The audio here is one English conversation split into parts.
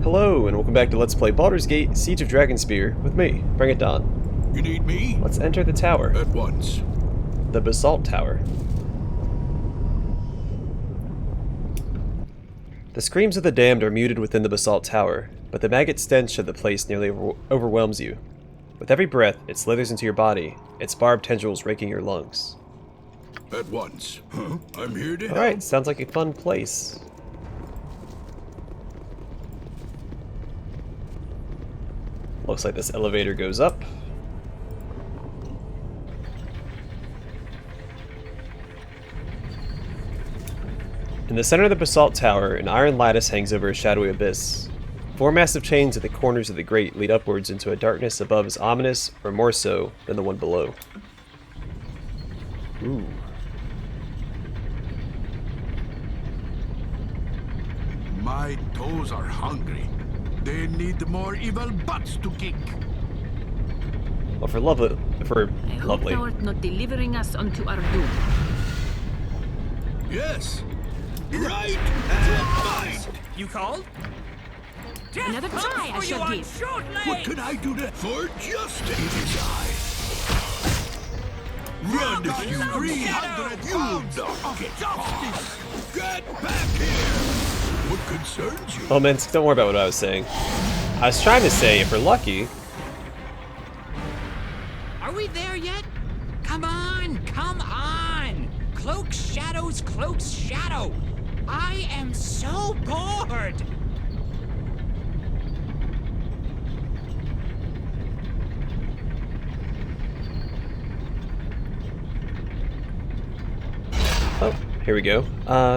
Hello, and welcome back to Let's Play Baldur's Gate Siege of Dragonspear with me, Bring It On. You need me? Let's enter the tower. At once. The Basalt Tower. The screams of the damned are muted within the Basalt Tower, but the maggot stench of the place nearly overwhelms you. With every breath, it slithers into your body, its barbed tendrils raking your lungs. At once. Huh? I'm here to help. Alright, sounds like a fun place. Looks like this elevator goes up. In the center of the Basalt Tower, an iron lattice hangs over a shadowy abyss. Four massive chains at the corners of the grate lead upwards into a darkness above as ominous, or more so, than the one below. Ooh. My toes are hungry. They need more evil butts to kick. Well, for lovely. I hope thou art not delivering us unto our doom. Yes. Right and right. You called? Another try I shall give. What can I do for justice? It is I. Run if you 300 pounds of justice. Get back here. What concerns you? Oh man, don't worry about what I was saying. I was trying to say, if we're lucky... Are we there yet? Come on, come on! Cloak shadows, cloaks shadow! I am so bored! Oh, here we go.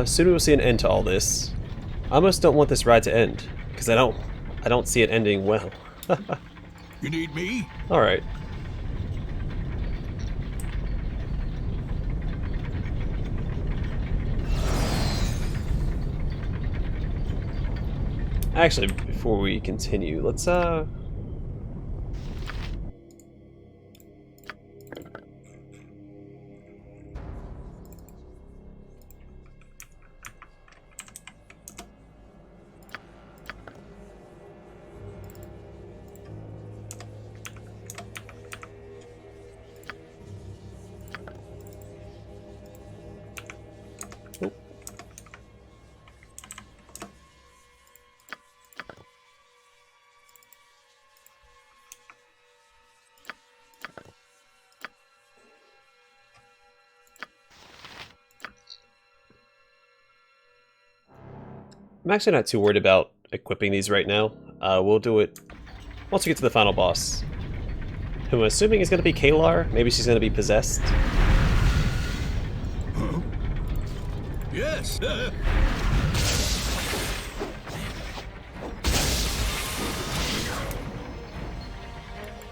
Soon we will see an end to all this. I almost don't want this ride to end, because I don't see it ending well. You need me? Alright. Actually, before we continue, let's I'm actually not too worried about equipping these right now. We'll do it once we get to the final boss, who I'm assuming is going to be Caelar. Maybe she's going to be possessed. Huh? Yes.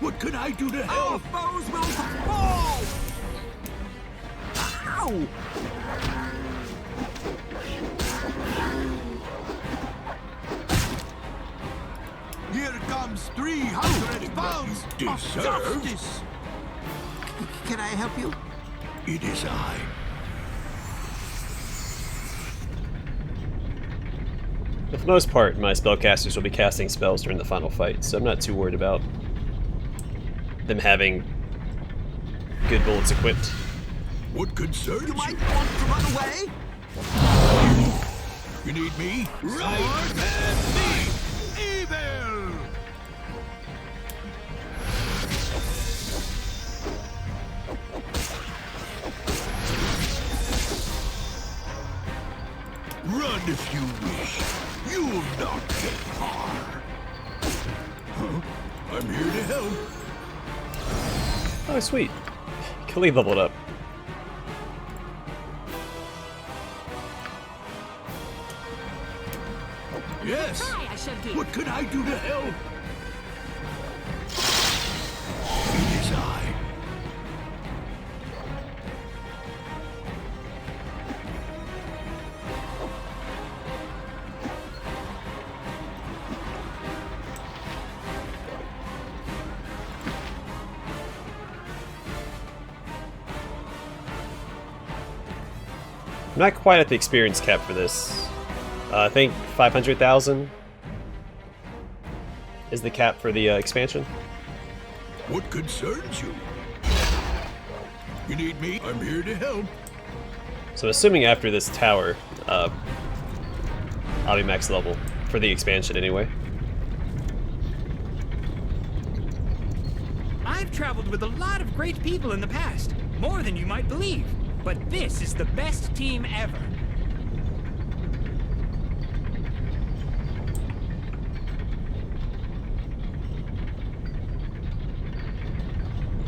What can I do to help? Our foes will fall! Ow! Here comes 300 pounds of justice. Can I help you? It is I. For the most part, my spellcasters will be casting spells during the final fight, so I'm not too worried about them having good bullets equipped. What concerns you? Might want to run away? You need me? Right and me! Evil! Run if you wish. You'll not get far. Huh? I'm here to help. Oh, sweet. Khalid leveled up. Yes. Try I shall give. What can I do to help? It is I. I'm not quite at the experience cap for this. I think 500,000. is the cap for the expansion. What concerns you? You need me? I'm here to help. So assuming after this tower, I'll be max level for the expansion anyway. I've traveled with a lot of great people in the past, more than you might believe. But this is the best team ever.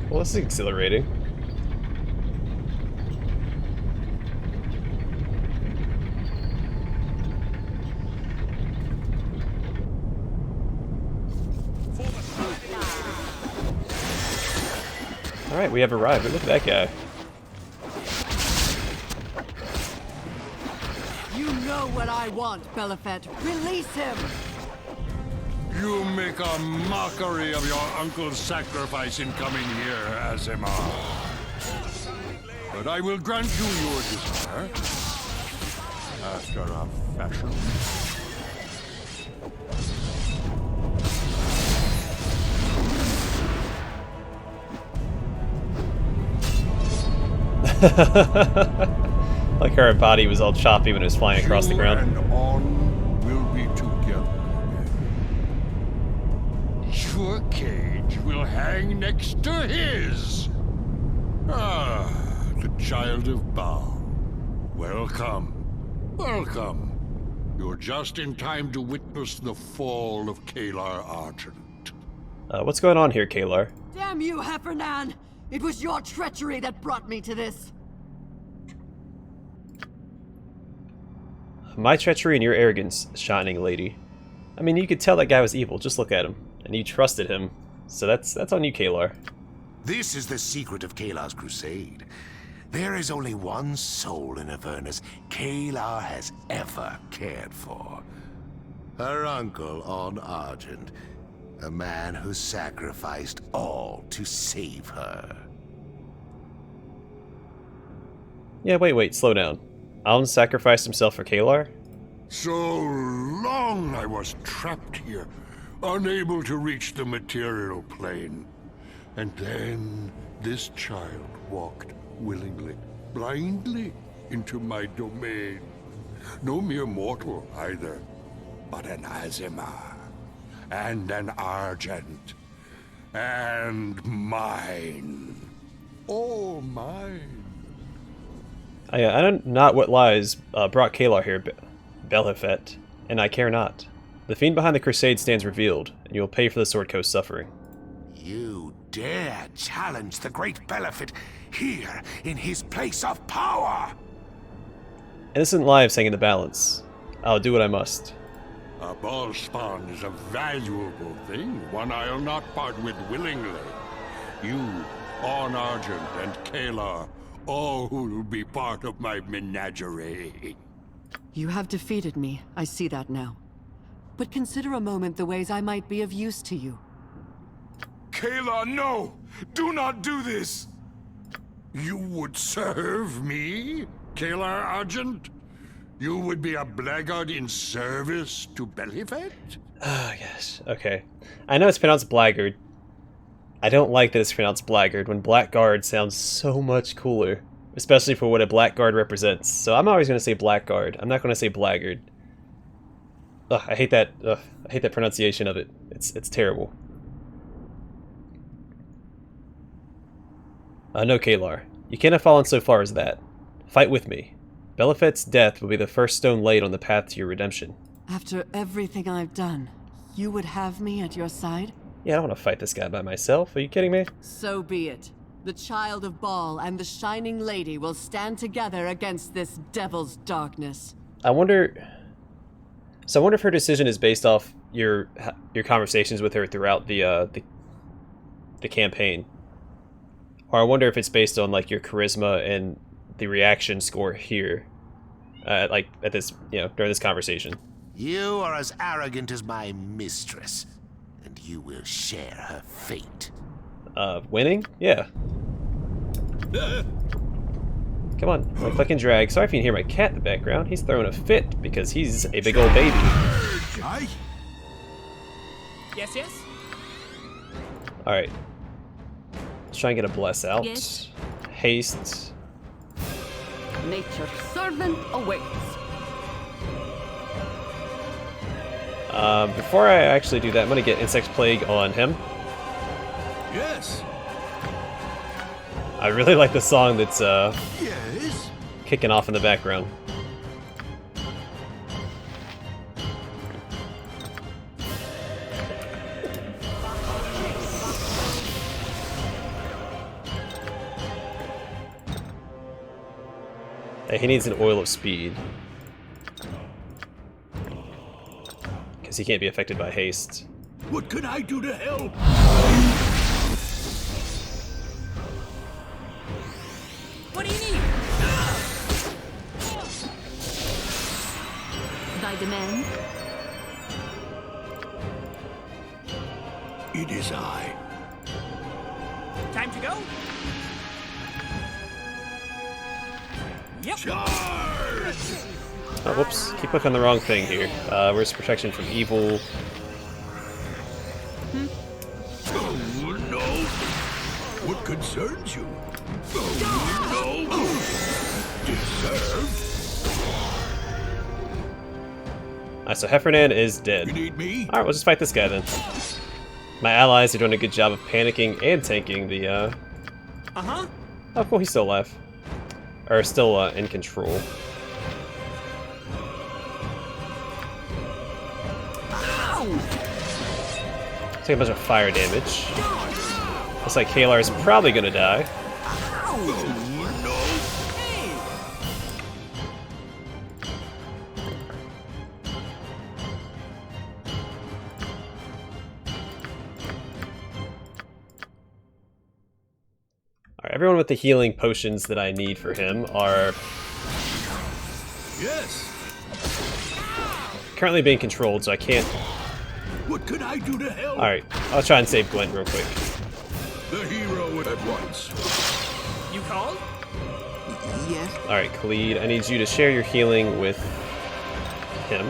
Well, this is exhilarating. Alright, we have arrived. Look at that guy. You know what I want, Belafet. Release him! You make a mockery of your uncle's sacrifice in coming here, Azimar. But I will grant you your desire. After a fashion. Like her body was all choppy when it was flying across the ground. And on will be together again. Your cage will hang next to his. Ah, the child of Baal. Welcome. Welcome. You're just in time to witness the fall of Caelar Argent. What's going on here, Caelar? Damn you, Heffernan! It was your treachery that brought me to this. My treachery and your arrogance, shining lady. I mean, you could tell that guy was evil. Just look at him. And you trusted him. So that's on you, Caelar. This is the secret of Caelar's crusade. There is only one soul in Avernus Caelar has ever cared for. Her uncle on Argent. A man who sacrificed all to save her. Yeah, wait, slow down. Aln sacrificed himself for Caelar? So long I was trapped here, unable to reach the material plane. And then this child walked willingly, blindly into my domain. No mere mortal either, but an Azimar. And an Argent. And mine. All mine. I know not what lies brought Caelar here, Belafet, and I care not. The fiend behind the crusade stands revealed, and you will pay for the Sword Coast suffering. You dare challenge the great Belafet here in his place of power! Innocent lives hang in the balance. I'll do what I must. A Bhaalspawn is a valuable thing, one I'll not part with willingly. You, on Argent, and Caelar, all will be part of my menagerie. You have defeated me. I see that now. But consider a moment the ways I might be of use to you. Caelar, no! Do not do this! You would serve me, Caelar Argent? You would be a blackguard in service to Belafet? Oh, gosh. Okay. I know it's pronounced blackguard. I don't like that it's pronounced blackguard when blackguard sounds so much cooler. Especially for what a blackguard represents. So I'm always going to say blackguard. I'm not going to say blackguard. Ugh, I hate that. Ugh, I hate that pronunciation of it. It's terrible. No, Caelar. You can't have fallen so far as that. Fight with me. Belafet's death will be the first stone laid on the path to your redemption. After everything I've done, you would have me at your side? Yeah, I don't want to fight this guy by myself. Are you kidding me? So be it. The Child of Baal and the Shining Lady will stand together against this devil's darkness. I wonder if her decision is based off your conversations with her throughout the campaign, or I wonder if it's based on like your charisma and the reaction score here, like at this, during this conversation. You are as arrogant as my mistress, and you will share her fate. Winning? Yeah. Come on, click and drag. Sorry if you can hear my cat in the background. He's throwing a fit because he's a big old baby. Yes, yes. Alright. Let's try and get a bless out. Yes. Haste. Nature's servant awaits. Before I actually do that, I'm gonna get Insect Plague on him. Yes. I really like the song that's Yes. kicking off in the background. He needs an oil of speed. Because he can't be affected by haste. What can I do to help? What do you need? Thy demand? It is I. Time to go? Yep. Charge! Oh, whoops. Keep clicking on the wrong thing here. Where's protection from evil? Oh, no. What concerns you? Oh, no. Deserve? Alright, so Heffernan is You dead. need me? Alright, we'll just fight this guy then. My allies are doing a good job of panicking and tanking the, Uh-huh. Oh, cool, he's still alive. Or still, in control. Take a bunch of fire damage. Looks like Caelar's probably gonna die. Alright, everyone with the healing potions that I need for him are Yes. currently being controlled, so I can't... What can I do to help? Alright, I'll try and save Gwent real quick. The hero at once. You called? Yes. Alright, Khalid, I need you to share your healing with him.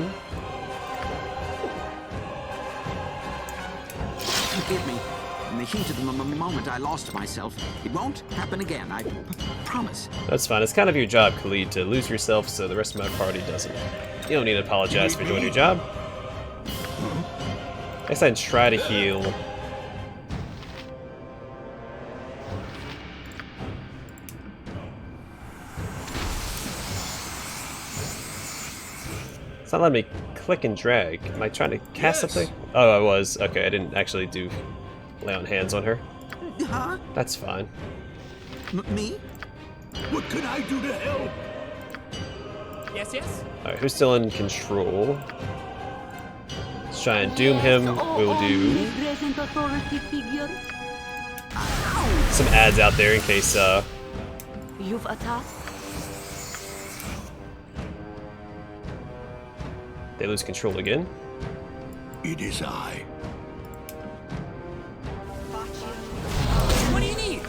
Forgive me. In the heat of the moment, I lost myself. It won't happen again. I promise. That's fine. It's kind of your job, Khalid, to lose yourself so the rest of my party doesn't. You don't need to apologize for doing your job. I guess I'd try to heal. It's not letting me click and drag. Am I trying to cast Yes. something? Oh, I was. Okay, I didn't actually lay on hands on her. Huh? That's fine. Me? What can I do to help? Yes, yes. Alright, who's still in control? Let's try and doom him. We'll do Present authority figure. some ads out there in case You've attacked. they lose control again. It is I. What do you need?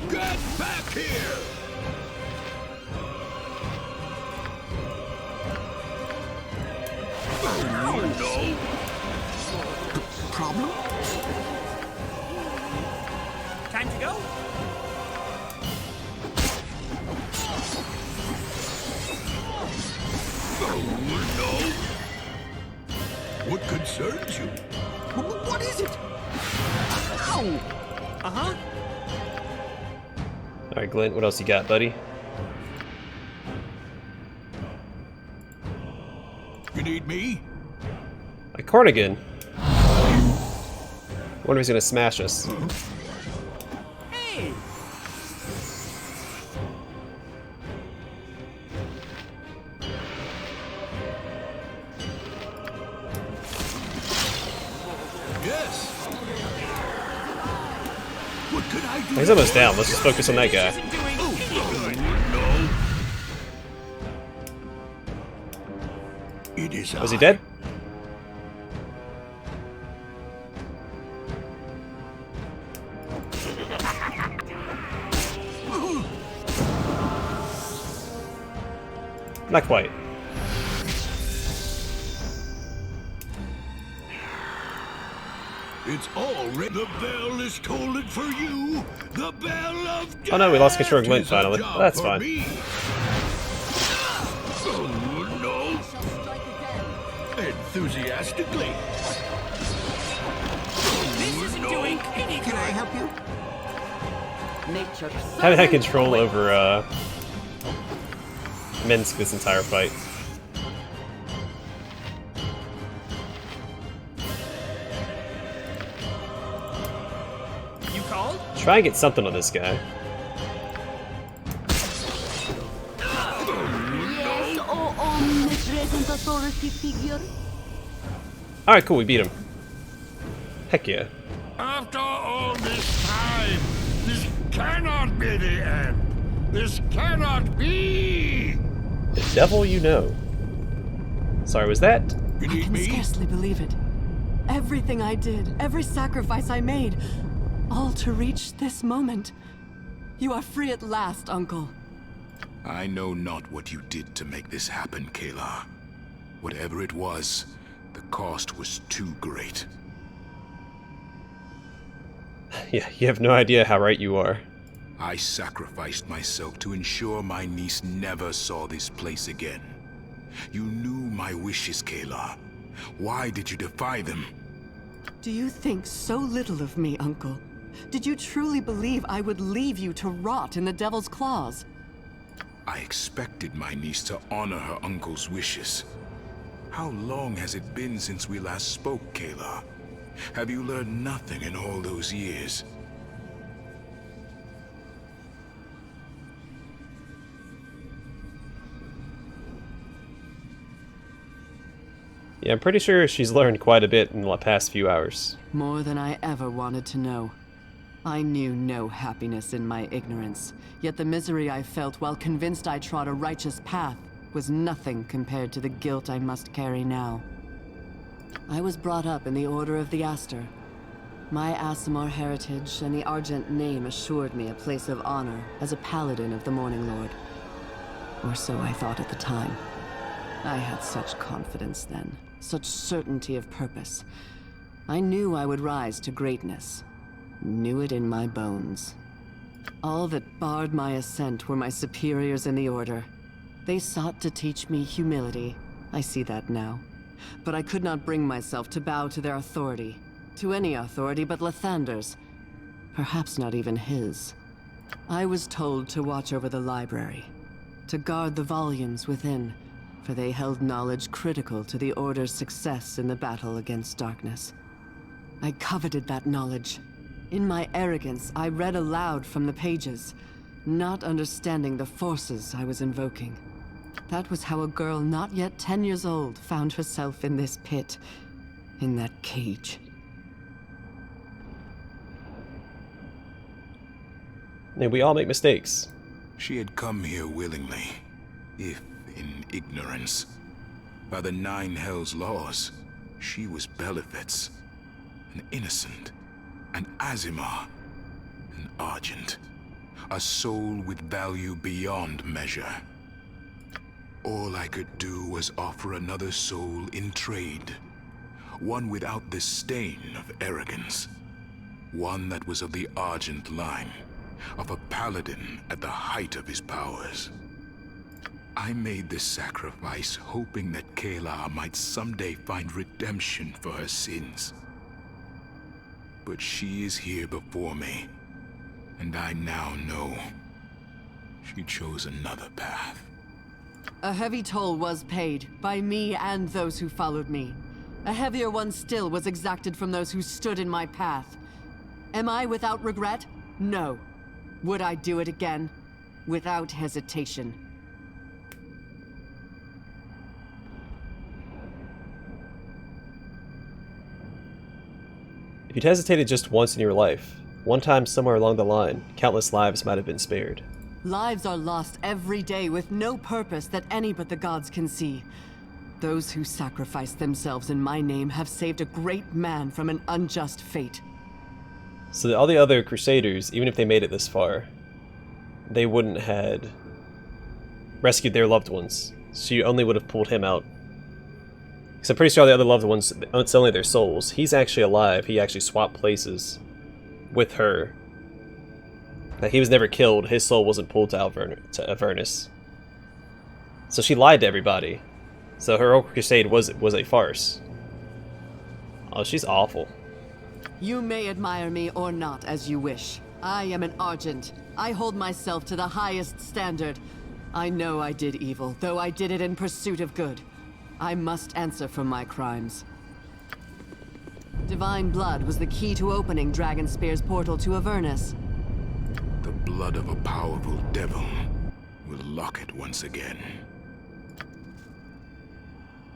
Get back here! Oh, no! Problem? Time to go? Oh, no! What concerns you? What is it? Ow! Uh-huh. Alright, Glint, what else you got, buddy? You need me? Like Cornigan. Wonder if he's gonna smash us. Hey! Yes. What could I do? He's almost down. Let's just focus on that guy. Isn't doing No. It is Was he I. dead? Not quite. It's already. The bell is tolling for you. The bell of death. Oh no, we lost control of Glint is a finally. job That's for fine. me. Oh no! Enthusiastically. This isn't doing any Can I help you? Nature Haven't had control over Minsk this entire fight. You called? Try and get something on this guy. Yes, oh, omnipresent authority figure. Alright, cool, we beat him. Heck yeah. After all this time, this cannot be the end. This cannot be. The devil you know. Sorry, was that? You I need can me? scarcely believe it. Everything I did, every sacrifice I made, all to reach this moment. You are free at last, Uncle. I know not what you did to make this happen, Caelar. Whatever it was, the cost was too great. Yeah, you have no idea how right you are. I sacrificed myself to ensure my niece never saw this place again. You knew my wishes, Caelar. Why did you defy them? Do you think so little of me, Uncle? Did you truly believe I would leave you to rot in the Devil's claws? I expected my niece to honor her uncle's wishes. How long has it been since we last spoke, Caelar? Have you learned nothing in all those years? Yeah, I'm pretty sure she's learned quite a bit in the past few hours. More than I ever wanted to know. I knew no happiness in my ignorance, yet the misery I felt while convinced I trod a righteous path was nothing compared to the guilt I must carry now. I was brought up in the Order of the Aster. My Aasimar heritage and the Argent name assured me a place of honor as a paladin of the Morning Lord. Or so I thought at the time. I had such confidence then, such certainty of purpose. I knew I would rise to greatness. Knew it in my bones. All that barred my ascent were my superiors in the Order. They sought to teach me humility. I see that now. But I could not bring myself to bow to their authority. To any authority but Lathander's. Perhaps not even his. I was told to watch over the library. To guard the volumes within, for they held knowledge critical to the Order's success in the battle against darkness. I coveted that knowledge. In my arrogance, I read aloud from the pages, not understanding the forces I was invoking. That was how a girl not yet 10 years old found herself in this pit, in that cage. And we all make mistakes. She had come here willingly, if in ignorance. By the Nine Hells laws, she was Belifet's, an innocent, an Aasimar, an Argent, a soul with value beyond measure. All I could do was offer another soul in trade, one without the stain of arrogance, one that was of the Argent line, of a paladin at the height of his powers. I made this sacrifice hoping that Caelar might someday find redemption for her sins. But she is here before me, and I now know she chose another path. A heavy toll was paid, by me and those who followed me. A heavier one still was exacted from those who stood in my path. Am I without regret? No. Would I do it again? Without hesitation. If you'd hesitated just once in your life, one time somewhere along the line, countless lives might have been spared. Lives are lost every day with no purpose that any but the gods can see. Those who sacrifice themselves in my name have saved a great man from an unjust fate. So that all the other Crusaders, even if they made it this far, they wouldn't had rescued their loved ones. she only would have pulled him out. Because I'm pretty sure the other loved ones, it's only their souls. He's actually alive. He actually swapped places with her. Like, he was never killed. His soul wasn't pulled to Avernus. So she lied to everybody. So her whole crusade was a farce. Oh, she's awful. You may admire me or not as you wish. I am an Argent. I hold myself to the highest standard. I know I did evil, though I did it in pursuit of good. I must answer for my crimes. Divine blood was the key to opening Dragonspear's portal to Avernus. The blood of a powerful devil will lock it once again.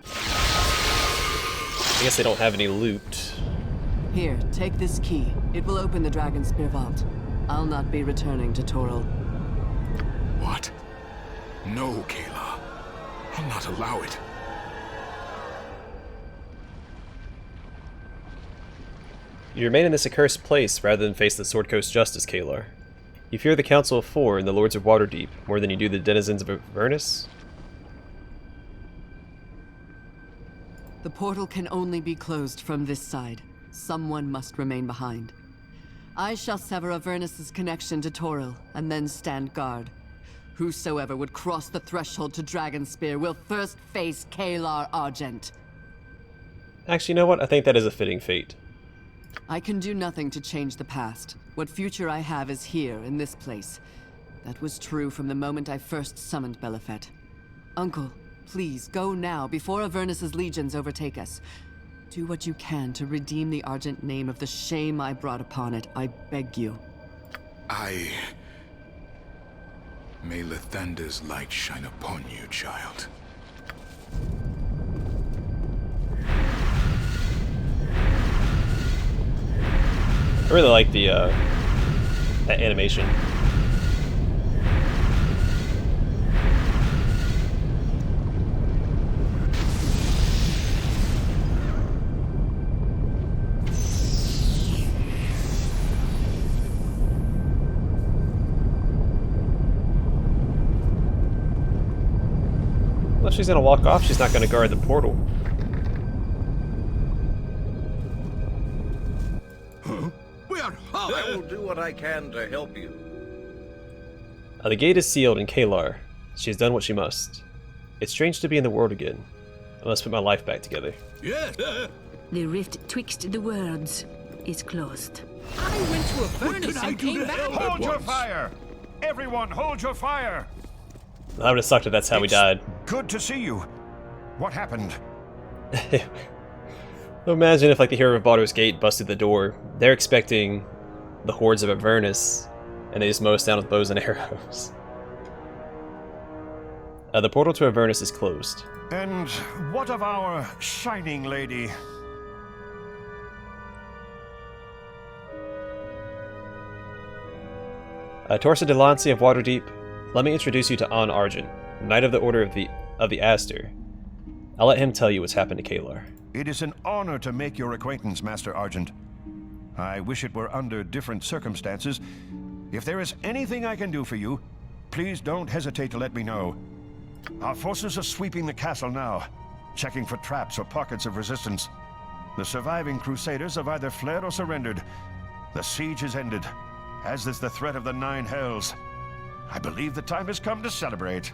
I guess they don't have any loot. Here, take this key. It will open the Dragonspear vault. I'll not be returning to Toril. What? No, Caelar. I'll not allow it. You remain in this accursed place rather than face the Sword Coast justice, Caelar. You fear the Council of Four and the Lords of Waterdeep more than you do the denizens of Avernus? The portal can only be closed from this side. Someone must remain behind. I shall sever Avernus's connection to Toril, and then stand guard. Whosoever would cross the threshold to Dragonspear will first face Caelar Argent. Actually, you know what? I think that is a fitting fate. I can do nothing to change the past. What future I have is here, in this place. That was true from the moment I first summoned Belafet. Uncle, please, go now, before Avernus's legions overtake us. Do what you can to redeem the Argent name of the shame I brought upon it, I beg you. May Lathander's light shine upon you, child. I really like the that animation. Well, she's gonna walk off. She's not gonna guard the portal. I will do what I can to help you. The gate is sealed in Caelar. She has done what she must. It's strange to be in the world again. I must put my life back together. Yes. The rift twixt the worlds is closed. I went to Avernus and came back. Hold your fire! Everyone, hold your fire! That would have sucked if that's how we died. Good to see you. What happened? Imagine if, like, the hero of Baldur's Gate busted the door. They're expecting the hordes of Avernus, and they just mow us down with bows and arrows. The portal to Avernus is closed. And what of our shining lady? Torsa de Lancey of Waterdeep, let me introduce you to An Argent, Knight of the Order of the Aster. I'll let him tell you what's happened to Caelar. It is an honor to make your acquaintance, Master Argent. I wish it were under different circumstances. If there is anything I can do for you, please don't hesitate to let me know. Our forces are sweeping the castle now, checking for traps or pockets of resistance. The surviving Crusaders have either fled or surrendered. The siege is ended, as is the threat of the Nine Hells. I believe the time has come to celebrate.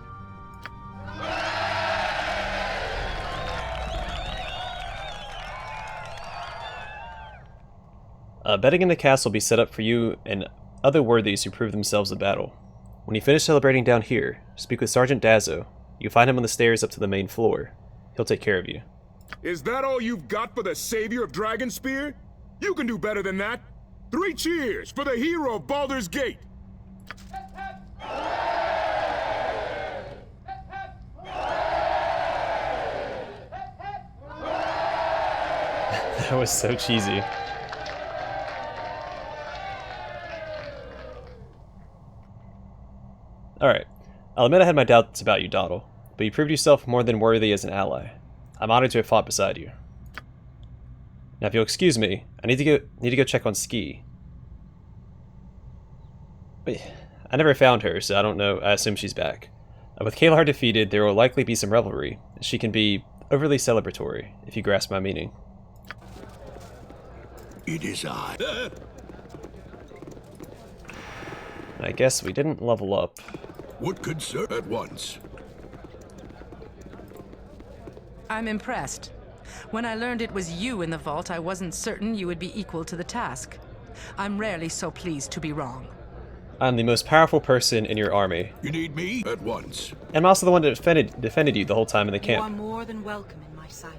Betting in the castle will be set up for you and other worthies who prove themselves in battle. When you finish celebrating down here, speak with Sergeant Dazzo. You'll find him on the stairs up to the main floor. He'll take care of you. Is that all you've got for the savior of Dragonspear? You can do better than that. 3 cheers for the hero of Baldur's Gate! That was so cheesy. Alright, I'll admit I had my doubts about you, Dottle, but you proved yourself more than worthy as an ally. I'm honored to have fought beside you. Now if you'll excuse me, I need to go check on Skie. Wait, I never found her, so I don't know. I assume she's back. With Caelar defeated, there will likely be some revelry. She can be overly celebratory, if you grasp my meaning. It is I. I guess we didn't level up. What could serve at once? I'm impressed. When I learned it was you in the vault, I wasn't certain you would be equal to the task. I'm rarely so pleased to be wrong. I'm the most powerful person in your army. You need me at once. I'm also the one that defended you the whole time in the You are camp. more than welcome in my sight.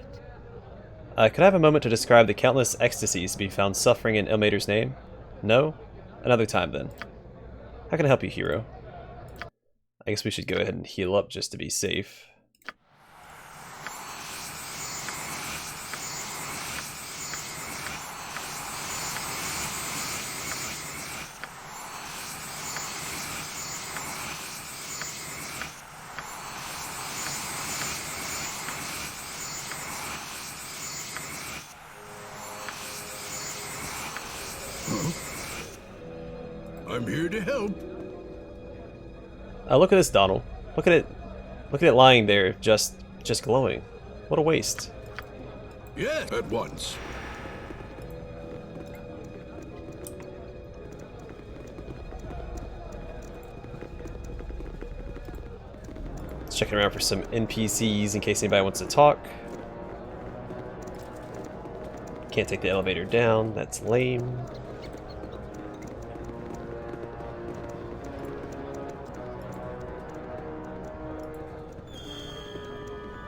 Could I have a moment to describe the countless ecstasies to be found suffering in Ilmater's name? No? Another time then. How can I help you, hero? I guess we should go ahead and heal up just to be safe. I'm here to help. Look at this, Donald. Look at it. Look at it lying there, just glowing. What a waste. Yes, at once. Let's check around for some NPCs in case anybody wants to talk. Can't take the elevator down. That's lame.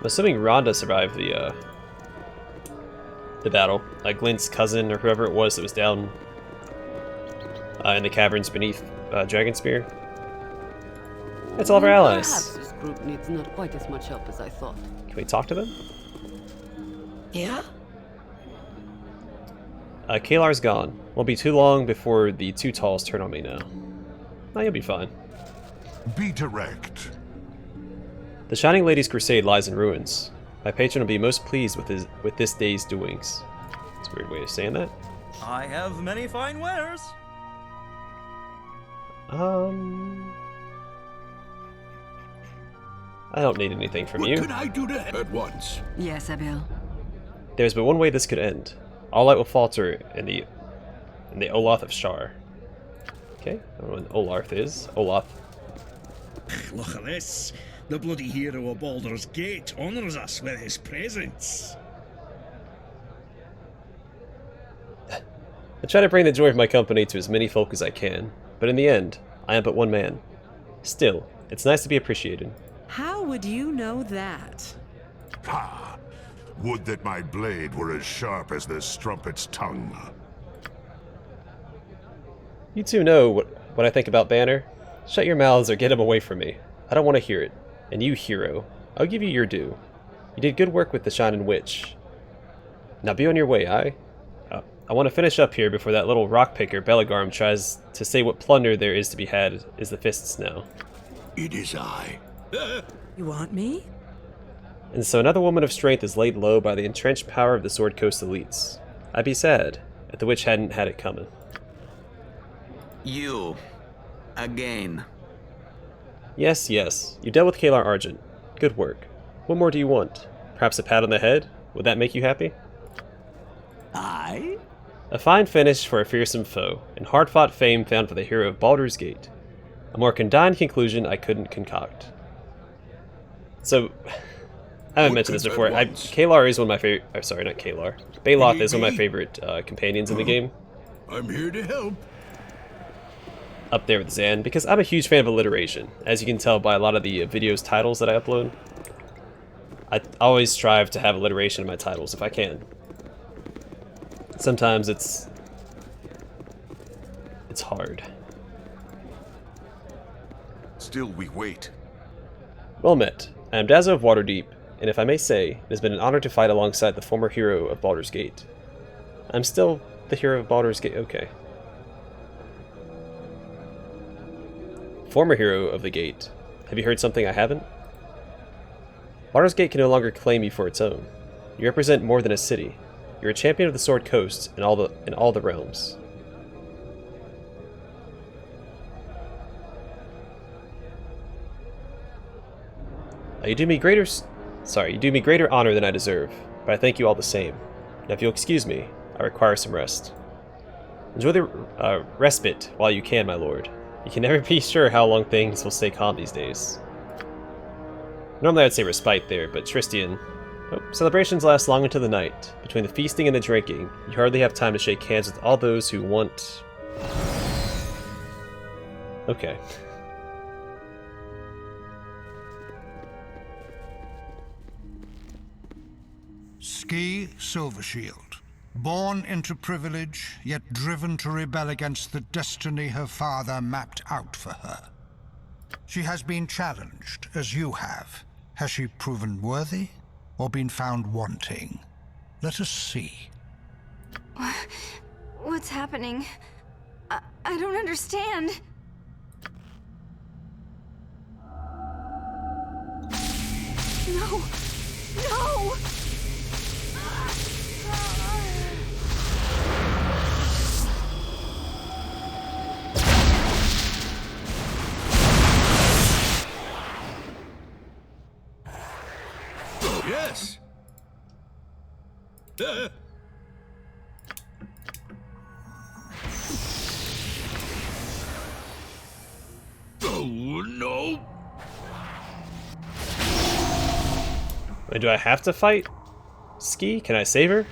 I'm assuming Rhonda survived the battle. Glint's cousin, or whoever it was that was down in the caverns beneath Dragonspear. That's all of our allies. Perhaps this group needs not quite as much help as I thought. Can we talk to them? Yeah? Caelar's gone. Won't be too long before the two talls turn on me now. Oh, you'll be fine. Be direct. The Shining Lady's crusade lies in ruins. My patron will be most pleased with this day's doings. That's a weird way of saying that. I have many fine wares. I don't need anything from you. What can I do to help at once? Yes, Abil. There's but one way this could end. All light will falter in the Olaf of Shar. Okay, I don't know what Olaf is. Olaf. Look at this. The bloody hero of Baldur's Gate honors us with his presence. I try to bring the joy of my company to as many folk as I can, but in the end, I am but one man. Still, it's nice to be appreciated. How would you know that? Ha! Would that my blade were as sharp as this strumpet's tongue. You two know what I think about Banner. Shut your mouths or get him away from me. I don't want to hear it. And you, hero, I'll give you your due. You did good work with the Shining Witch. Now be on your way, I want to finish up here before that little rock picker Belagarm tries to say what plunder there is to be had is the fists now. It is I. You want me? And so another woman of strength is laid low by the entrenched power of the Sword Coast elites. I'd be sad if the witch hadn't had it coming. You. Again. Yes, yes. You dealt with Caelar Argent. Good work. What more do you want? Perhaps a pat on the head? Would that make you happy? I? A fine finish for a fearsome foe, and hard-fought fame found for the hero of Baldur's Gate. A more condign conclusion I couldn't concoct. So, I haven't mentioned this before. Caelar is one of my favorite... sorry, not Caelar. Baloth is one of my favorite companions in the game. I'm here to help. Up there with Zan, because I'm a huge fan of alliteration, as you can tell by a lot of the videos titles that I upload. I always strive to have alliteration in my titles if I can. Sometimes it's hard. Still we wait. Well met. I am Dazzo of Waterdeep, and if I may say, it has been an honor to fight alongside the former hero of Baldur's Gate. I'm still the hero of Baldur's Gate, okay. Former hero of the Gate. Have you heard something I haven't? Baldur's Gate can no longer claim you for its own. You represent more than a city. You're a champion of the Sword Coast in all the realms. You do me greater honor than I deserve, but I thank you all the same. Now if you'll excuse me, I require some rest. Enjoy the respite while you can, my lord. You can never be sure how long things will stay calm these days. Normally I'd say respite there, but Tristian... Oh, celebrations last long into the night. Between the feasting and the drinking, you hardly have time to shake hands with all those who want... Okay. Skie Silvershield. Born into privilege, yet driven to rebel against the destiny her father mapped out for her. She has been challenged, as you have. Has she proven worthy, or been found wanting? Let us see. What's happening? I don't understand. No! No! Yes. Oh, no! Wait, do I have to fight Skie? Can I save her?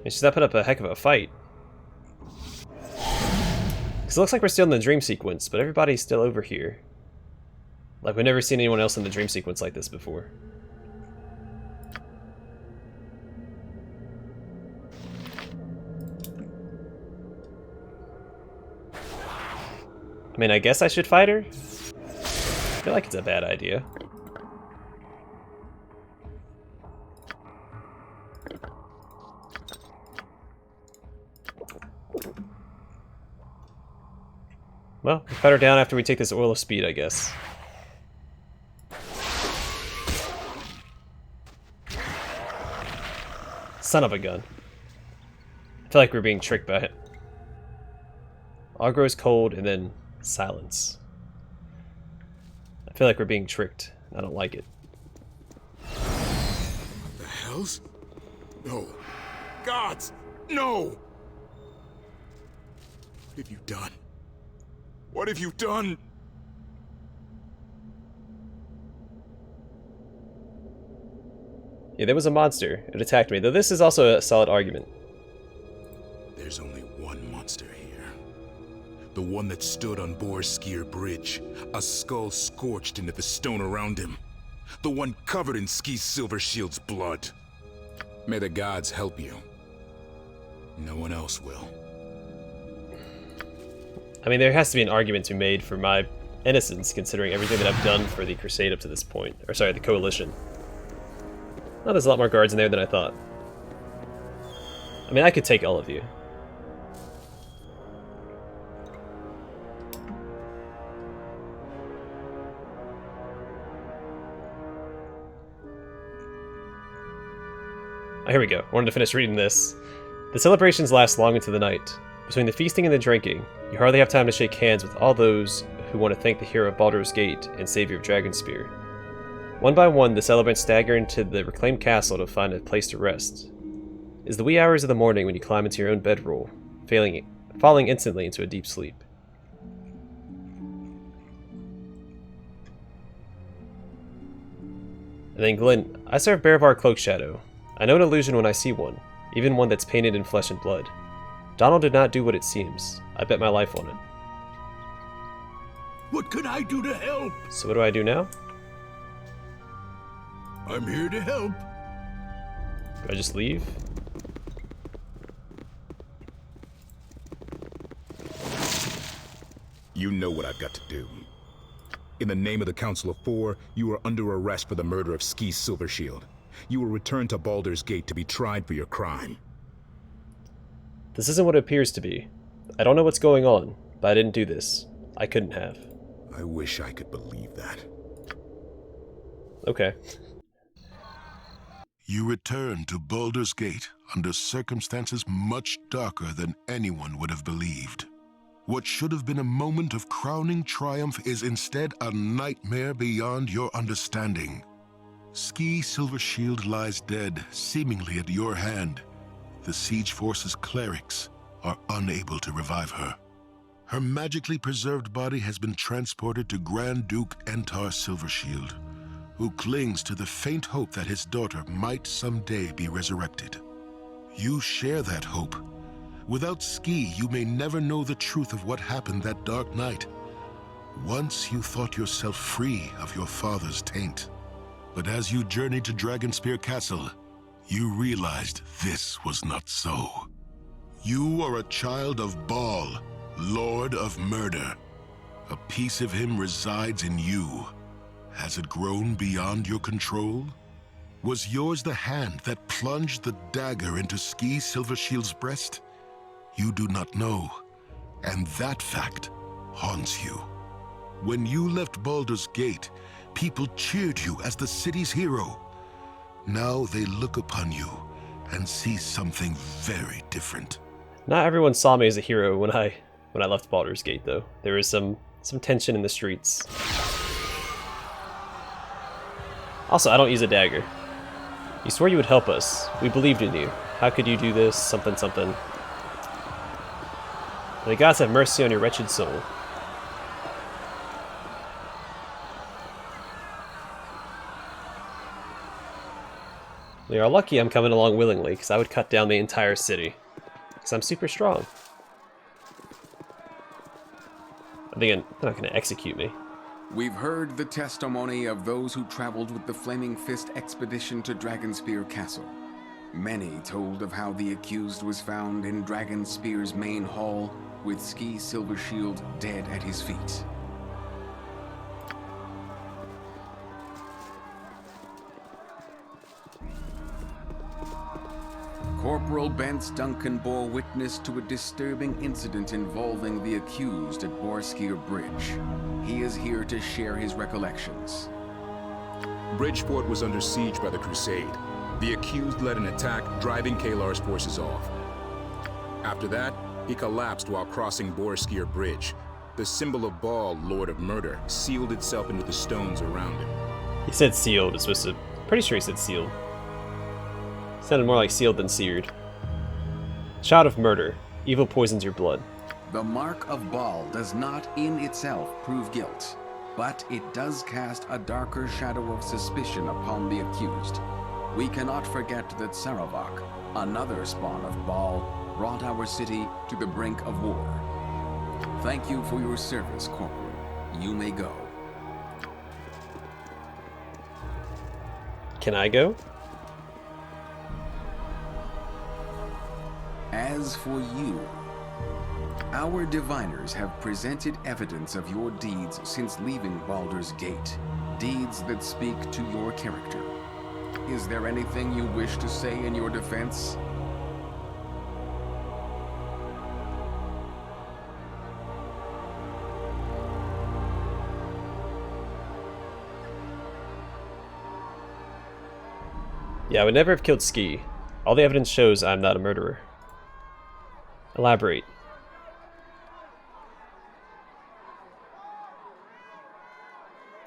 She's not put up a heck of a fight. Because it looks like we're still in the dream sequence, but everybody's still over here. Like, we've never seen anyone else in the dream sequence like this before. I mean, I guess I should fight her? I feel like it's a bad idea. Well, we'll cut her down after we take this oil of speed, I guess. Son of a gun. I feel like we're being tricked by it. All grows cold and then silence. I feel like we're being tricked. I don't like it. What the hells? No. Gods! No! What have you done? What have you done? Yeah, there was a monster. It attacked me, though this is also a solid argument. There's only one monster here. The one that stood on Skie Bridge, a skull scorched into the stone around him. The one covered in Skie Silvershield's blood. May the gods help you. No one else will. I mean, there has to be an argument to be made for my innocence, considering everything that I've done for the Crusade up to this point. Or sorry, the Coalition. Oh, there's a lot more guards in there than I thought. I mean, I could take all of you. Oh, here we go. I wanted to finish reading this. The celebrations last long into the night. Between the feasting and the drinking, you hardly have time to shake hands with all those who want to thank the hero of Baldur's Gate and savior of Dragonspear. One by one, the celebrants stagger into the reclaimed castle to find a place to rest. It is the wee hours of the morning when you climb into your own bedroll, falling instantly into a deep sleep. And then Glenn, I serve Bearvar Cloakshadow. I know an illusion when I see one, even one that's painted in flesh and blood. Donald did not do what it seems. I bet my life on it. What can I do to help? So what do I do now? I'm here to help. Do I just leave? You know what I've got to do. In the name of the Council of Four, you are under arrest for the murder of Skie Silvershield. You will return to Baldur's Gate to be tried for your crime. This isn't what it appears to be. I don't know what's going on, but I didn't do this. I couldn't have. I wish I could believe that. Okay. You return to Baldur's Gate under circumstances much darker than anyone would have believed. What should have been a moment of crowning triumph is instead a nightmare beyond your understanding. Skie Silvershield lies dead, seemingly at your hand. The Siege Force's clerics are unable to revive her. Her magically preserved body has been transported to Grand Duke Entar Silvershield, who clings to the faint hope that his daughter might someday be resurrected. You share that hope. Without Skie, you may never know the truth of what happened that dark night. Once you thought yourself free of your father's taint. But as you journeyed to Dragonspear Castle, you realized this was not so. You are a child of Baal, Lord of Murder. A piece of him resides in you. Has it grown beyond your control? Was yours the hand that plunged the dagger into Skie Silvershield's breast? You do not know, and that fact haunts you. When you left Baldur's Gate, people cheered you as the city's hero. Now they look upon you and see something very different. Not everyone saw me as a hero when I left Baldur's Gate, though. There was some tension in the streets. Also, I don't use a dagger. You swore you would help us. We believed in you. How could you do this? Something, something. May the gods have mercy on your wretched soul. We are lucky I'm coming along willingly, because I would cut down the entire city. Because I'm super strong. I think they're not going to execute me. We've heard the testimony of those who traveled with the Flaming Fist expedition to Dragonspear Castle. Many told of how the accused was found in Dragonspear's main hall, with Skie Silvershield dead at his feet. Corporal Bence Duncan bore witness to a disturbing incident involving the accused at Borskir Bridge. He is here to share his recollections. Bridgeport was under siege by the Crusade. The accused led an attack, driving Caelar's forces off. After that, he collapsed while crossing Borskir Bridge. The symbol of Baal, Lord of Murder, sealed itself into the stones around him. He said sealed. It's supposed to... Pretty sure he said sealed. Sounded more like sealed than seared. Child of murder. Evil poisons your blood. The mark of Baal does not in itself prove guilt, but it does cast a darker shadow of suspicion upon the accused. We cannot forget that Sarevok, another spawn of Baal, brought our city to the brink of war. Thank you for your service, Corporal. You may go. Can I go? As for you, our diviners have presented evidence of your deeds since leaving Baldur's Gate. Deeds that speak to your character. Is there anything you wish to say in your defense? Yeah, I would never have killed Skie. All the evidence shows I'm not a murderer. Elaborate.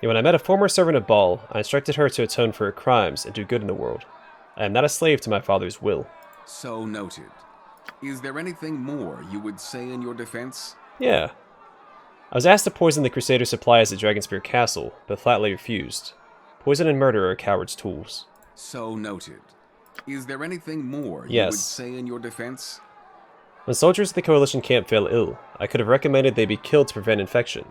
Yeah, when I met a former servant of Baal, I instructed her to atone for her crimes and do good in the world. I am not a slave to my father's will. So noted. Is there anything more you would say in your defense? Yeah. I was asked to poison the Crusader supplies at Dragonspear Castle, but flatly refused. Poison and murder are a coward's tools. So noted. Is there anything more you Yes. would say in your defense? When soldiers at the Coalition camp fell ill, I could have recommended they be killed to prevent infection.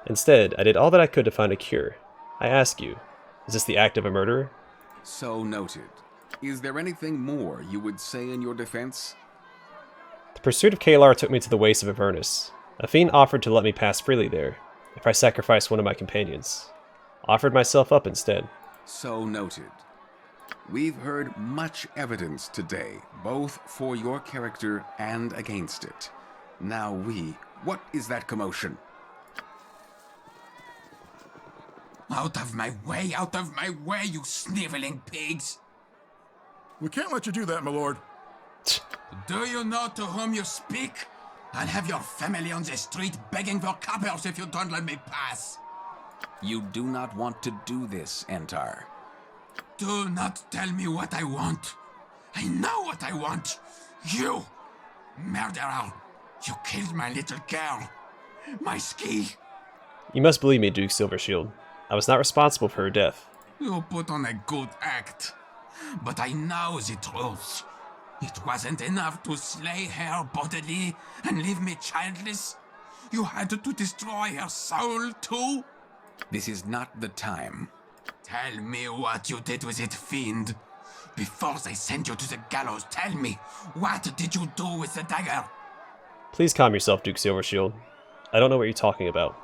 Instead, I did all that I could to find a cure. I ask you, is this the act of a murderer? So noted. Is there anything more you would say in your defense? The pursuit of Caelar took me to the wastes of Avernus. A fiend offered to let me pass freely there, if I sacrificed one of my companions. Offered myself up instead. So noted. We've heard much evidence today, both for your character and against it. Now what is that commotion? Out of my way, you sniveling pigs! We can't let you do that, my lord. Do you know to whom you speak? I'll have your family on the street begging for coppers if you don't let me pass. You do not want to do this, Entar. Do not tell me what I want. I know what I want. You, murderer. You killed my little girl. My Skie. You must believe me, Duke Silvershield. I was not responsible for her death. You put on a good act. But I know the truth. It wasn't enough to slay her bodily and leave me childless. You had to destroy her soul too? This is not the time. Tell me what you did with it, fiend. Before they send you to the gallows, tell me, what did you do with the dagger? Please calm yourself, Duke Silvershield. I don't know what you're talking about.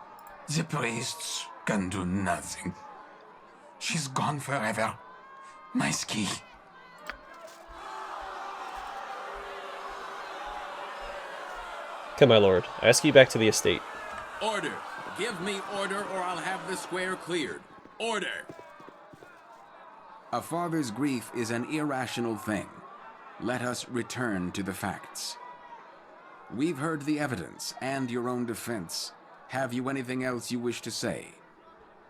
The priests can do nothing. She's gone forever. My Skie. Come, my lord. I ask you back to the estate. Order! Give me order or I'll have the square cleared. Order! A father's grief is an irrational thing. Let us return to the facts. We've heard the evidence and your own defense. Have you anything else you wish to say?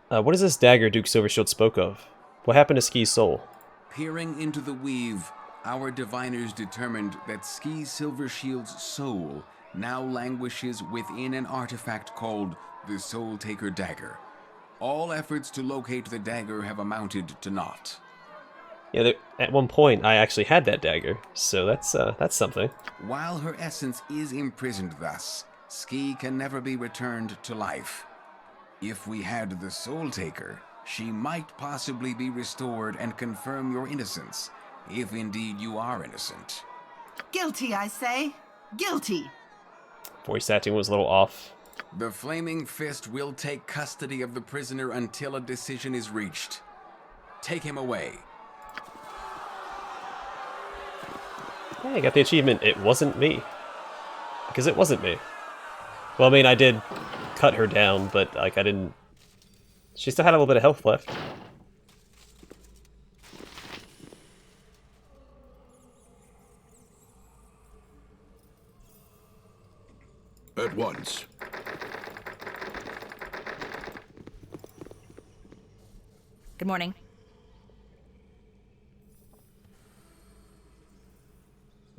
What is this dagger Duke Silvershield spoke of? What happened to Skie's soul? Peering into the weave, our diviners determined that Skie Silvershield's soul now languishes within an artifact called the Soul Taker Dagger. All efforts to locate the dagger have amounted to naught. Yeah, at one point I actually had that dagger, so that's something. While her essence is imprisoned thus, Skie can never be returned to life. If we had the Soul Taker, she might possibly be restored and confirm your innocence, if indeed you are innocent. Guilty, I say. Guilty. Voice acting was a little off. The Flaming Fist will take custody of the prisoner until a decision is reached. Take him away. Hey, I got the achievement, it wasn't me. Because it wasn't me. Well, I mean, I did cut her down, but, like, I didn't... She still had a little bit of health left. At once. Good morning.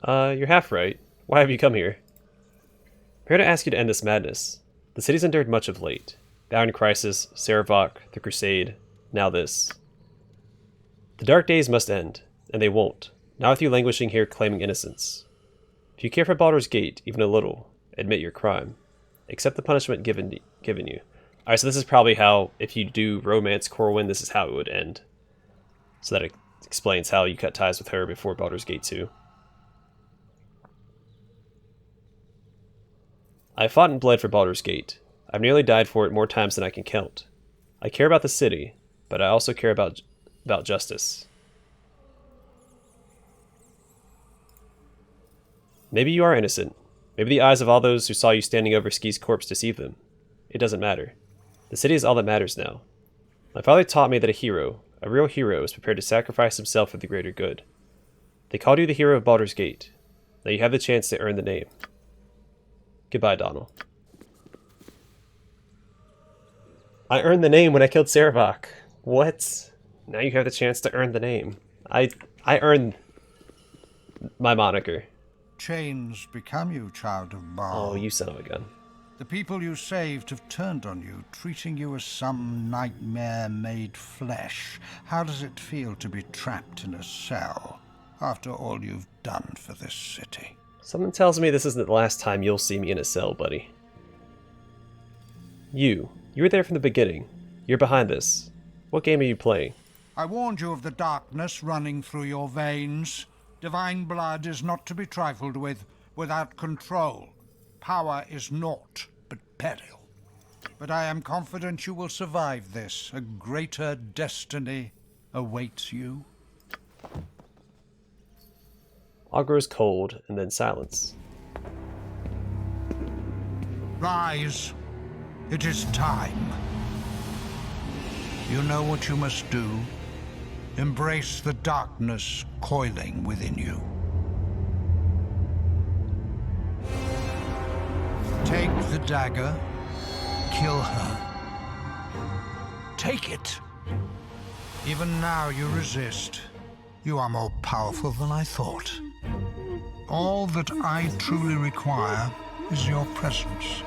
You're half right. Why have you come here? I'm here to ask you to end this madness. The city's endured much of late. The Iron Crisis, Sarevok, the Crusade, now this. The dark days must end, and they won't. Not with you languishing here claiming innocence. If you care for Baldur's Gate, even a little, admit your crime. Accept the punishment given you. Alright, so this is probably how, if you do romance Corwin, this is how it would end. So that explains how you cut ties with her before Baldur's Gate 2. I have fought and bled for Baldur's Gate. I've nearly died for it more times than I can count. I care about the city, but I also care about justice. Maybe you are innocent. Maybe the eyes of all those who saw you standing over Skie's corpse deceived them. It doesn't matter. The city is all that matters now. My father taught me that a real hero, is prepared to sacrifice himself for the greater good. They called you the hero of Baldur's Gate. Now you have the chance to earn the name. Goodbye, Donald. I earned the name when I killed Sarevok. What? Now you have the chance to earn the name. I earned my moniker. Chains become you, child of Baal. Oh, you son of a gun. The people you saved have turned on you, treating you as some nightmare made flesh. How does it feel to be trapped in a cell, after all you've done for this city? Something tells me this isn't the last time you'll see me in a cell, buddy. You were there from the beginning. You're behind this. What game are you playing? I warned you of the darkness running through your veins. Divine blood is not to be trifled with without control. Power is naught but peril. But I am confident you will survive this. A greater destiny awaits you. All grows cold, and then silence. Rise. It is time. You know what you must do. Embrace the darkness coiling within you. Take the dagger. Kill her. Take it. Even now you resist. You are more powerful than I thought. All that I truly require is your presence.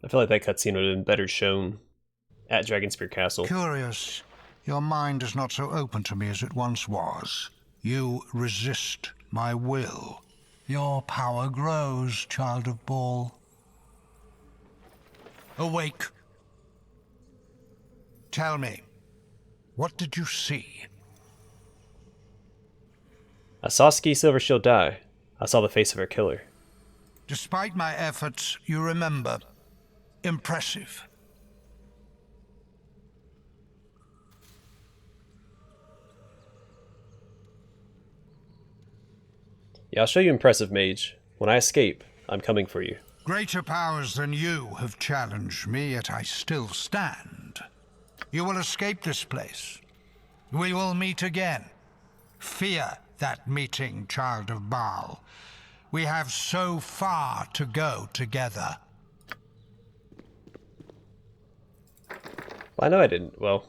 I feel like that cutscene would have been better shown at Dragonspear Castle. Curious. Your mind is not so open to me as it once was. You resist my will. Your power grows, child of Baal. Awake. Tell me, what did you see? I saw Skie Silvershield die. I saw the face of her killer. Despite my efforts, you remember. Impressive. Yeah, I'll show you impressive, mage. When I escape, I'm coming for you. Greater powers than you have challenged me, yet I still stand. You will escape this place. We will meet again. Fear that meeting, child of Baal. We have so far to go together. Well, I know I didn't. Well.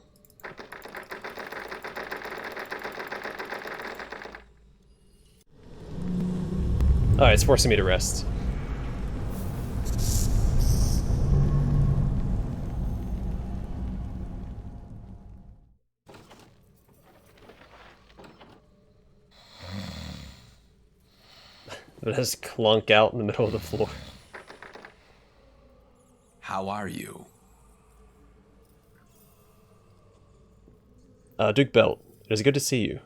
Alright, it's forcing me to rest. It has clunk out in the middle of the floor. How are you? Duke Belt, it is good to see you.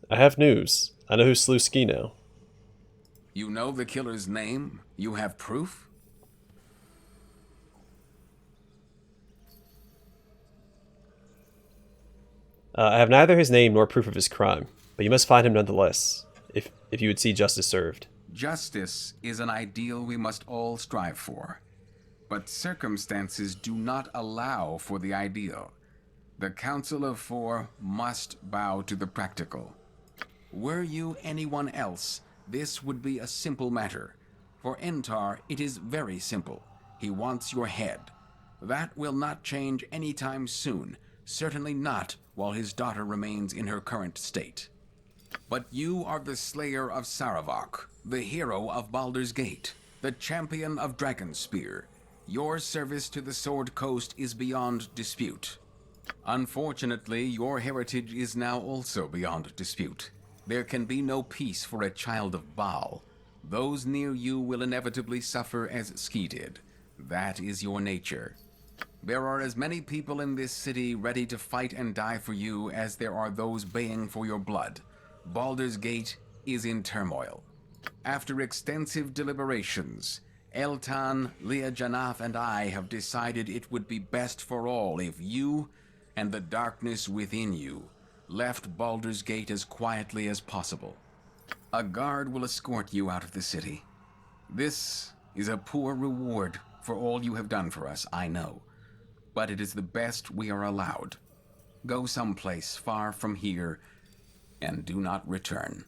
I have news. I know who slew Skie now. You know the killer's name? You have proof? I have neither his name nor proof of his crime, but you must find him nonetheless, if you would see justice served. Justice is an ideal we must all strive for, but circumstances do not allow for the ideal. The Council of Four must bow to the practical. Were you anyone else, this would be a simple matter. For Entar, it is very simple. He wants your head. That will not change anytime soon, certainly not while his daughter remains in her current state. But you are the slayer of Sarevok, the hero of Baldur's Gate, the champion of Dragonspear. Your service to the Sword Coast is beyond dispute. Unfortunately, your heritage is now also beyond dispute. There can be no peace for a child of Baal. Those near you will inevitably suffer as Skie did. That is your nature. There are as many people in this city ready to fight and die for you as there are those baying for your blood. Baldur's Gate is in turmoil. After extensive deliberations, Eltan, Leah Janaf, and I have decided it would be best for all if you and the darkness within you left Baldur's Gate as quietly as possible. A guard will escort you out of the city. This is a poor reward for all you have done for us, I know, but it is the best we are allowed. Go someplace far from here and do not return.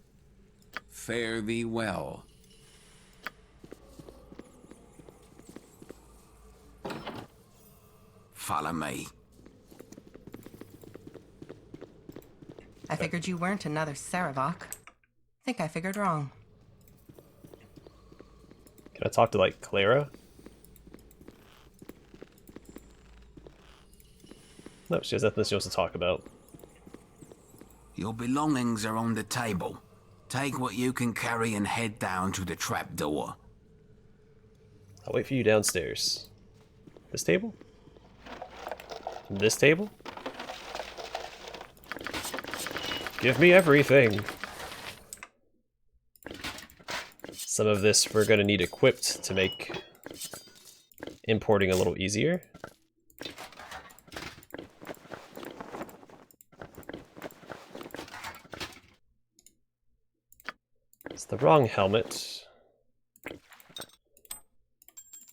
Fare thee well. Follow me. I figured you weren't another Sarevok. Think I figured wrong. Can I talk to, like, Clara? No, she has nothing she wants to talk about. Your belongings are on the table. Take what you can carry and head down to the trapdoor. I'll wait for you downstairs. This table? This table? Give me everything! Some of this we're gonna need equipped to make importing a little easier. It's the wrong helmet.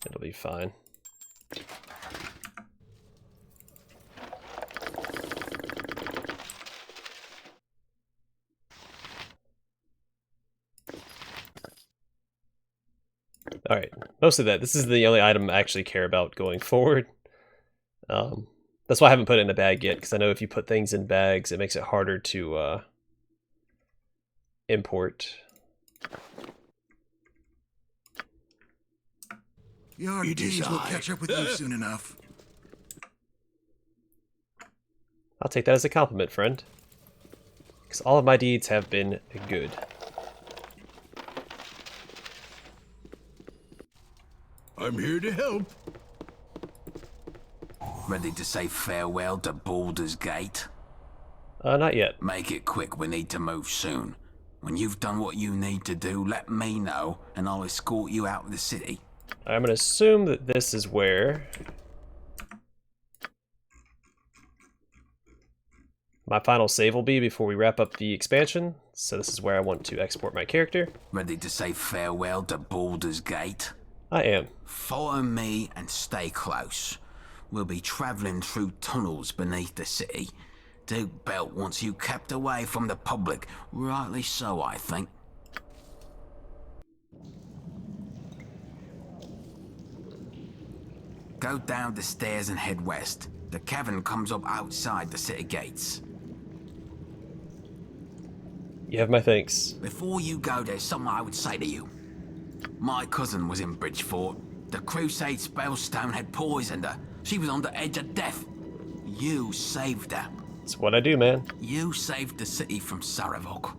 It'll be fine. Alright, most of that. This is the only item I actually care about going forward. That's why I haven't put it in a bag yet, because I know if you put things in bags, it makes it harder to import. Your deeds will catch up with you soon enough. I'll take that as a compliment, friend. Because all of my deeds have been good. I'm here to help. Ready to say farewell to Baldur's Gate? Not yet. Make it quick, we need to move soon. When you've done what you need to do, let me know, and I'll escort you out of the city. I'm gonna assume that this is where my final save will be before we wrap up the expansion. So this is where I want to export my character. Ready to say farewell to Baldur's Gate? I am. Follow me and stay close. We'll be traveling through tunnels beneath the city. Duke Belt wants you kept away from the public. Rightly so, I think. Go down the stairs and head west. The cavern comes up outside the city gates. You have my thanks. Before you go, there's something I would say to you. My cousin was in Bridgefort. The crusade spellstone had poisoned her. She was on the edge of death. You saved her. It's what I do, man. You saved the city from Sarevok.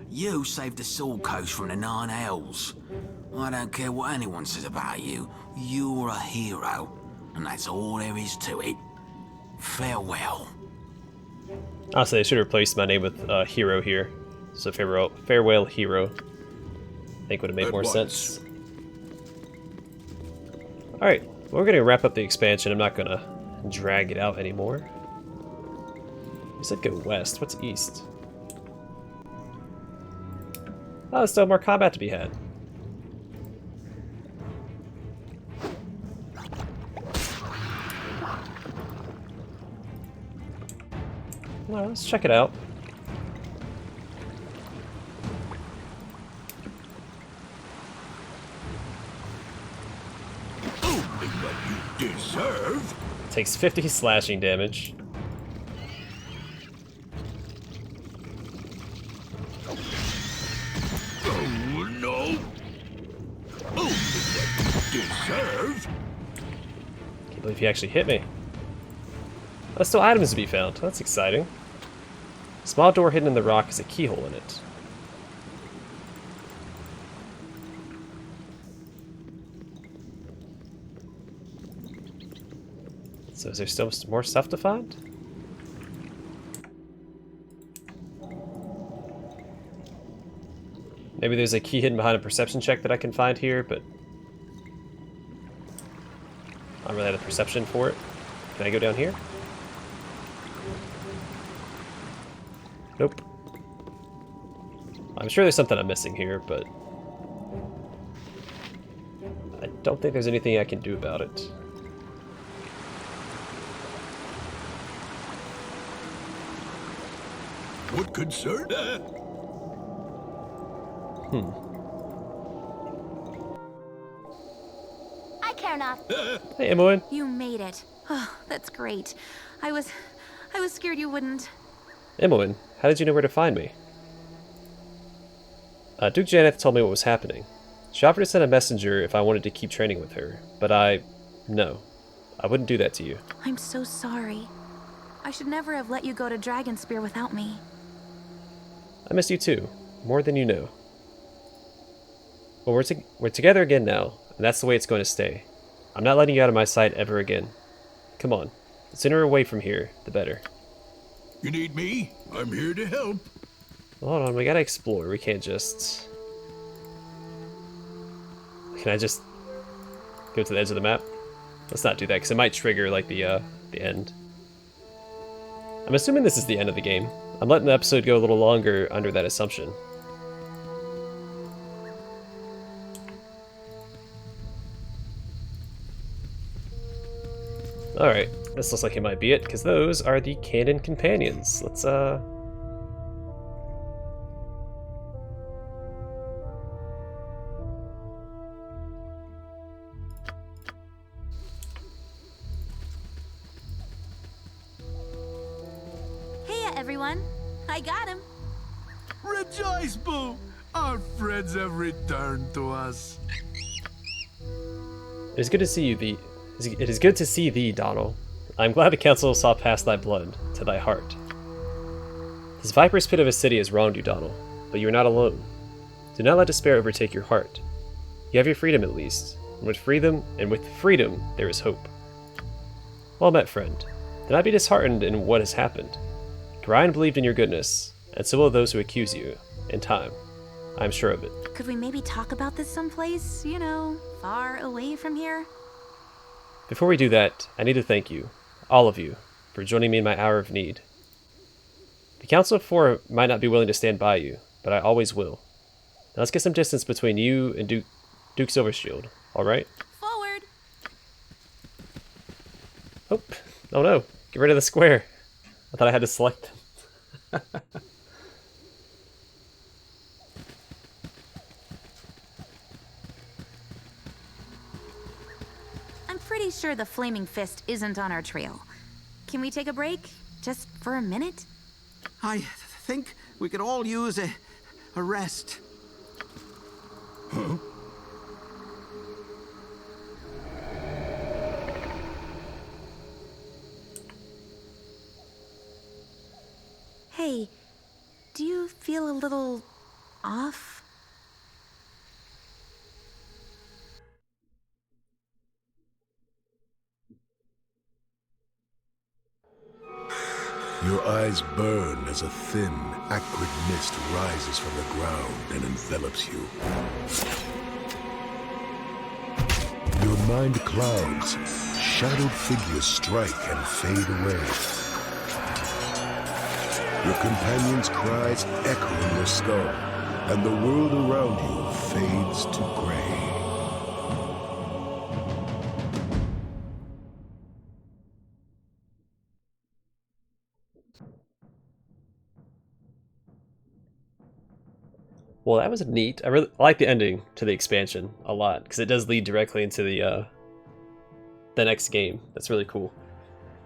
You saved the Soul Coast from the Nine Hells. I don't care what anyone says about you. You're a hero, and that's all there is to it. Farewell. Honestly, I should replace my name with Hero here. So farewell Hero. I think would have made more sense. Alright, we're going to wrap up the expansion. I'm not going to drag it out anymore. You said go west. What's east? Oh, there's still more combat to be had. Well, let's check it out. Only what you deserve. Takes 50 slashing damage. Oh no! Only what you deserve. Can't believe he actually hit me. There's still items to be found. That's exciting. Small door hidden in the rock has a keyhole in it. So is there still more stuff to find? Maybe there's a key hidden behind a perception check that I can find here, but I don't really have a perception for it. Can I go down here? Nope. I'm sure there's something I'm missing here, but I don't think there's anything I can do about it. What concern? I care not. Hey, Imoen. You made it. Oh, that's great. I was scared you wouldn't. Imoen, how did you know where to find me? Duke Janeth told me what was happening. She offered to send a messenger if I wanted to keep training with her, but no. I wouldn't do that to you. I'm so sorry. I should never have let you go to Dragonspear without me. I miss you too, more than you know. Well, we're together again now, and that's the way it's going to stay. I'm not letting you out of my sight ever again. Come on, the sooner away from here, the better. You need me? I'm here to help. Hold on, we gotta explore. We can't just... Can I just go to the edge of the map? Let's not do that, because it might trigger, like, the end. I'm assuming this is the end of the game. I'm letting the episode go a little longer under that assumption. Alright, this looks like it might be it, because those are the canon companions. Let's, Hey, everyone. I got him. Rejoice, Boo! Our friends have returned to us. It is good to see you, It is good to see thee, Donald. I am glad the council saw past thy blood to thy heart. This viper's pit of a city has wronged you, Donald, but you are not alone. Do not let despair overtake your heart. You have your freedom at least, and with freedom there is hope. Well met, friend. Do not be disheartened in what has happened. Gorion believed in your goodness, and so will those who accuse you, in time. I am sure of it. Could we maybe talk about this someplace, you know, far away from here? Before we do that, I need to thank you, all of you, for joining me in my hour of need. The Council of Four might not be willing to stand by you, but I always will. Now let's get some distance between you and Duke Silvershield, alright? Forward! Oh no, get rid of the square. I thought I had to select them. I'm pretty sure the Flaming Fist isn't on our trail. Can we take a break? Just for a minute? I think we could all use a rest. Huh? Hey, do you feel a little off? Your eyes burn as a thin, acrid mist rises from the ground and envelops you. Your mind clouds, shadowed figures strike and fade away. Your companion's cries echo in your skull, and the world around you fades to gray. Well, that was neat. I really like the ending to the expansion a lot, because it does lead directly into the next game. That's really cool.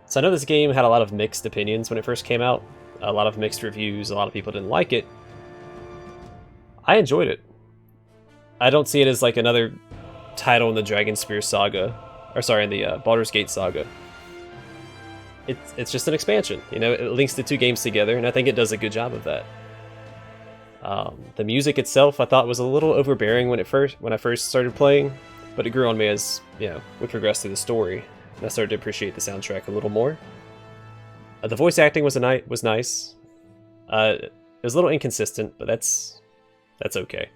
So I know this game had a lot of mixed opinions when it first came out. A lot of mixed reviews. A lot of people didn't like it. I enjoyed it. I don't see it as like another title in the Dragonspear saga, or sorry, in the Baldur's Gate saga. It's just an expansion. You know, it links the two games together, and I think it does a good job of that. The music itself I thought was a little overbearing when I first started playing, but it grew on me as, you know, we progressed through the story, and I started to appreciate the soundtrack a little more. The voice acting was nice. It was a little inconsistent, but that's okay.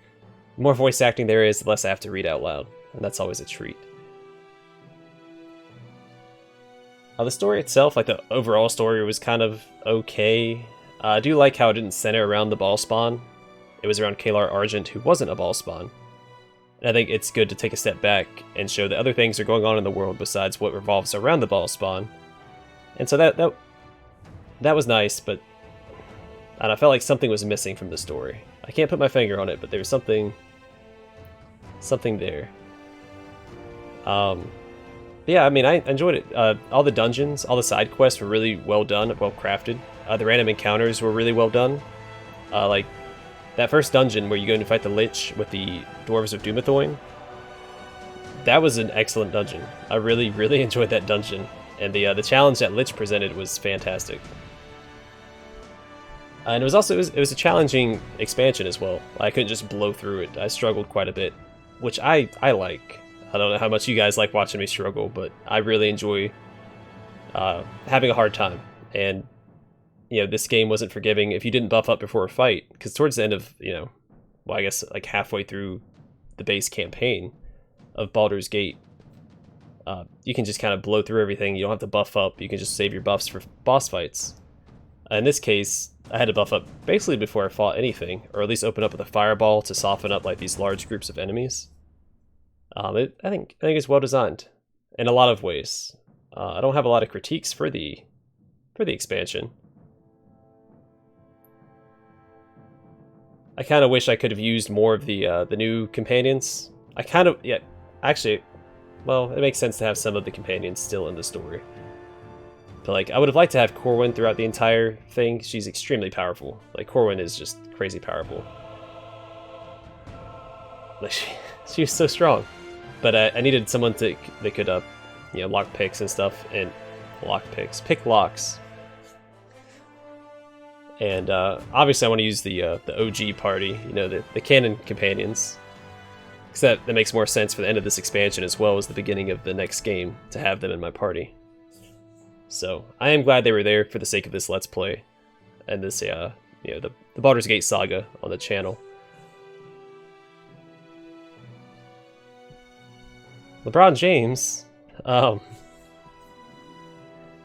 The more voice acting there is, the less I have to read out loud, and that's always a treat. The story itself, like the overall story, was kind of okay. I do like how it didn't center around the Bhaalspawn. It was around Caelar Argent, who wasn't a Bhaalspawn. And I think it's good to take a step back and show that other things are going on in the world besides what revolves around the Bhaalspawn. And so that was nice, but I felt like something was missing from the story. I can't put my finger on it, but there was something there. Yeah, I mean, I enjoyed it. All the dungeons, all the side quests were really well done, well crafted. The random encounters were really well done. Like that first dungeon where you go and fight the Lich with the Dwarves of Dumathoin. That was an excellent dungeon. I really, really enjoyed that dungeon, and the challenge that Lich presented was fantastic. And it was a challenging expansion as well. I couldn't just blow through it. I struggled quite a bit, which I like. I don't know how much you guys like watching me struggle, but I really enjoy having a hard time. And you know, this game wasn't forgiving if you didn't buff up before a fight, because towards the end of, you know, well, I guess like halfway through the base campaign of Baldur's Gate, you can just kind of blow through everything. You don't have to buff up. You can just save your buffs for boss fights. In this case, I had to buff up basically before I fought anything, or at least open up with a fireball to soften up like these large groups of enemies. I think it's well designed in a lot of ways. I don't have a lot of critiques for the expansion. I kind of wish I could have used more of the new companions. Actually, well, it makes sense to have some of the companions still in the story. But like, I would have liked to have Corwin throughout the entire thing. She's extremely powerful. Like, Corwin is just crazy powerful. Like, she was so strong. But I needed someone that could, you know, lock picks and stuff, and pick locks. And obviously, I want to use the OG party, you know, the canon companions, because that makes more sense for the end of this expansion as well as the beginning of the next game to have them in my party. So I am glad they were there for the sake of this Let's Play and this, you know, the Baldur's Gate saga on the channel. LeBron James. But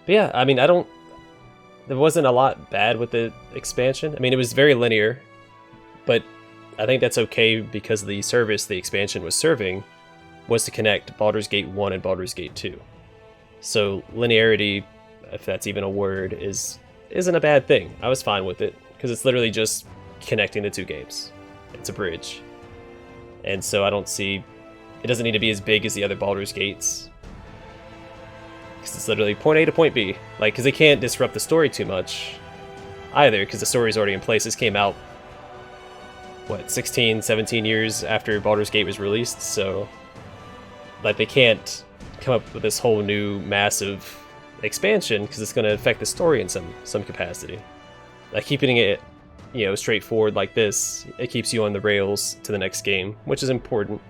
yeah, I mean, there wasn't a lot bad with the expansion. I mean, it was very linear, but I think that's okay because the service the expansion was serving was to connect Baldur's Gate 1 and Baldur's Gate 2. So linearity, if that's even a word, isn't a bad thing. I was fine with it because it's literally just connecting the two games. It's a bridge. And so I don't see, it doesn't need to be as big as the other Baldur's Gates. Because it's literally point A to point B. Like, because they can't disrupt the story too much either, because the story's already in place. This came out, what, 16, 17 years after Baldur's Gate was released, so like they can't come up with this whole new massive expansion because it's going to affect the story in some capacity. Like, keeping it, you know, straightforward like this, it keeps you on the rails to the next game, which is important.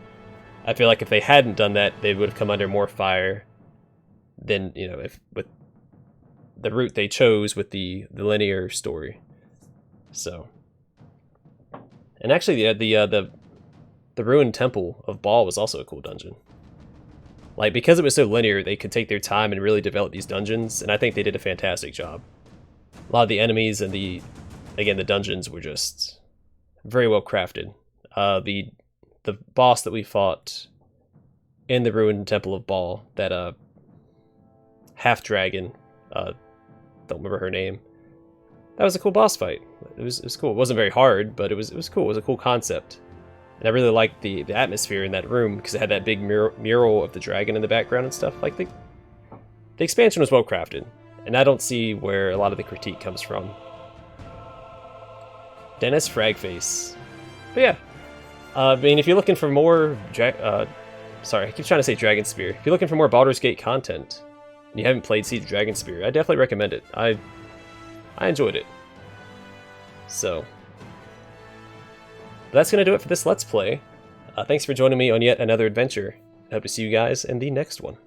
I feel like if they hadn't done that, they would have come under more fire than, you know, if with the route they chose with the linear story. So, and actually, the ruined temple of Bhaal was also a cool dungeon. Like, because it was so linear, they could take their time and really develop these dungeons, and I think they did a fantastic job. A lot of the enemies and the dungeons were just very well crafted. The boss that we fought in the ruined temple of Bhaal, that half dragon, don't remember her name. That was a cool boss fight. It was cool. It wasn't very hard, but it was cool. It was a cool concept. And I really liked the atmosphere in that room because it had that big mural of the dragon in the background and stuff. Like, the expansion was well crafted, and I don't see where a lot of the critique comes from. Dennis Fragface. But yeah, I mean, if you're looking for more, sorry, I keep trying to say Dragonspear. If you're looking for more Baldur's Gate content, and you haven't played Siege of Dragonspear, I definitely recommend it. I enjoyed it. So, that's going to do it for this Let's Play. Thanks for joining me on yet another adventure. I hope to see you guys in the next one.